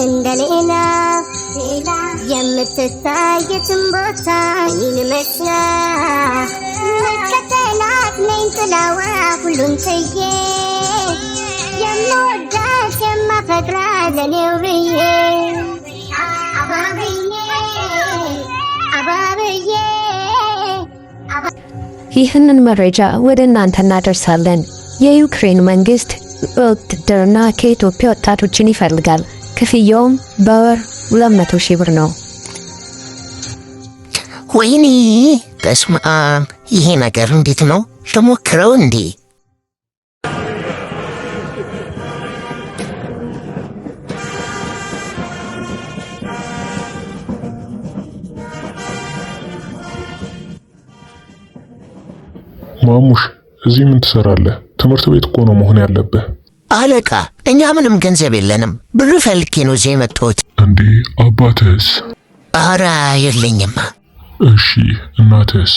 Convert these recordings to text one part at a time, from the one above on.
እንደሌላ የምትታየትን ቦታ ይመስላ መከተላት ነኝ ጥላዋ ሁሉን ትዬ የምወዳት የማፈቅራት ለኔው ብዬ አባብዬ ይህንን መረጃ ወደ እናንተ እናደርሳለን። የዩክሬን መንግስት ውትድርና ከኢትዮጵያ ወጣቶችን ይፈልጋል። ክፍያውም በወር 200,000 ብር ነው። ወይኔ በስመ አብ! ይሄ ነገር እንዴት ነው? ልሞክረው እንዴ? ማሙሽ እዚህ ምን ትሰራለህ? ትምህርት ቤት እኮ ነው መሆን ያለብህ። አለቃ እኛ ምንም ገንዘብ የለንም። ብር ፈልጌ ነው እዚህ የመጣሁት። እንዴ አባትህስ? ኧረ የለኝም። እሺ እናትህስ?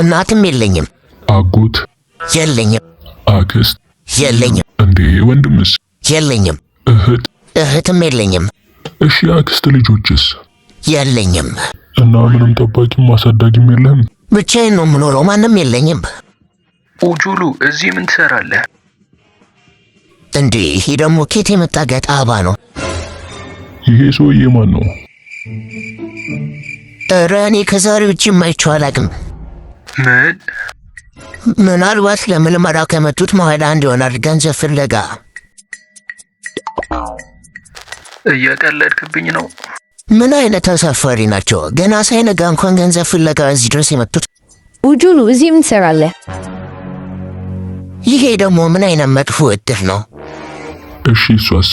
እናትም የለኝም። አጎት? የለኝም። አክስት? የለኝም። እንዴ ወንድምስ? የለኝም። እህት? እህትም የለኝም። እሺ አክስት ልጆችስ? የለኝም። እና ምንም ጠባቂም አሳዳጊም የለህም? ብቻዬን ነው የምኖረው። ማንም የለኝም። ኡጁሉ እዚህ ምን ትሰራለህ? እንዴ ይሄ ደግሞ ኬት የመጣ ገጣባ ነው? ይሄ ሰውዬ ማን ነው? ኧረ እኔ ከዛሬ ውጪ የማይቼው አላውቅም። ምን? ምናልባት ለምልመራ ከመጡት መሀል አንድ ይሆናል። ገንዘብ ፍለጋ። እያቀለድክብኝ ነው? ምን አይነት አሳፋሪ ናቸው! ገና ሳይነጋ እንኳን ገንዘብ ፍለጋ እዚህ ድረስ የመጡት። ኡጁሉ እዚህ ምን ትሰራለህ? ይሄ ደግሞ ምን አይነት መጥፎ እድል ነው? እሺ እሷስ?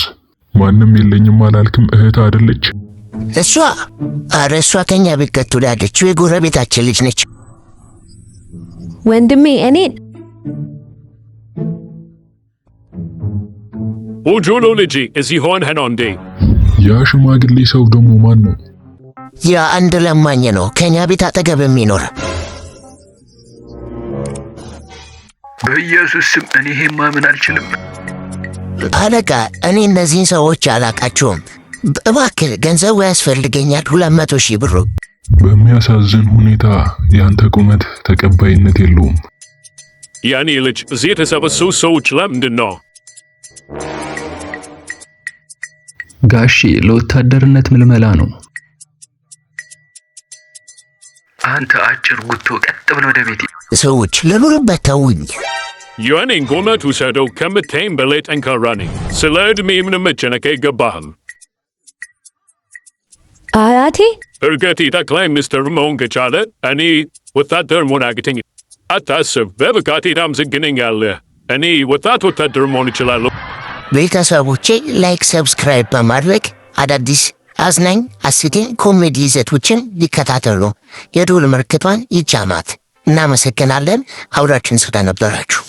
ማንም የለኝም አላልክም? እህት አይደለች? እሷ? ኧረ እሷ ከኛ ቤት ቀጥሎ ያለችው የጎረቤታችን ልጅ ነች። ወንድሜ እኔን ኡጁሉ ልጅ እዚህ ሆነህ ነው እንዴ? ያ ሽማግሌ ሰው ደግሞ ማን ነው? ያ አንድ ለማኝ ነው ከኛ ቤት አጠገብ የሚኖር። በኢየሱስ ስም እኔ ይሄን ማመን አልችልም። አለቃ እኔ እነዚህን ሰዎች አላቃቸውም። እባክህ ገንዘቡ ያስፈልገኛል፣ 200,000 ብር። በሚያሳዝን ሁኔታ ያንተ ቁመት ተቀባይነት የለውም። ያኔ ልጅ እዚህ የተሰበሰቡ ሰዎች ለምንድን ነው? ጋሺ ለወታደርነት ምልመላ ነው። አንተ አጭር ጉቶ ቀጥ ብሎ ወደ ቤት። ሰዎች ለኑርበት ተውኝ። የኔን ቁመት ውሰደው። ከምታይም በላይ ጠንካራ ነኝ። ስለ ዕድሜ ምንም መጨነቅ አይገባህም። አያቴ እርገቴ ጠቅላይ ሚኒስትር መሆን ከቻለ እኔ ወታደር መሆን አቅተኝ። አታስብ፣ በብቃቴ ታመሰግነኛለህ። እኔ ወታደር መሆን እችላለሁ። ቤተሰቦቼ ላይክ፣ ሰብስክራይብ በማድረግ አዳዲስ አዝናኝ አስቂኝ ኮሜዲ ይዘቶችን ሊከታተሉ የደወል ምልክቷን ይጫኗት። እናመሰግናለን አብራችን ስለነበራችሁ።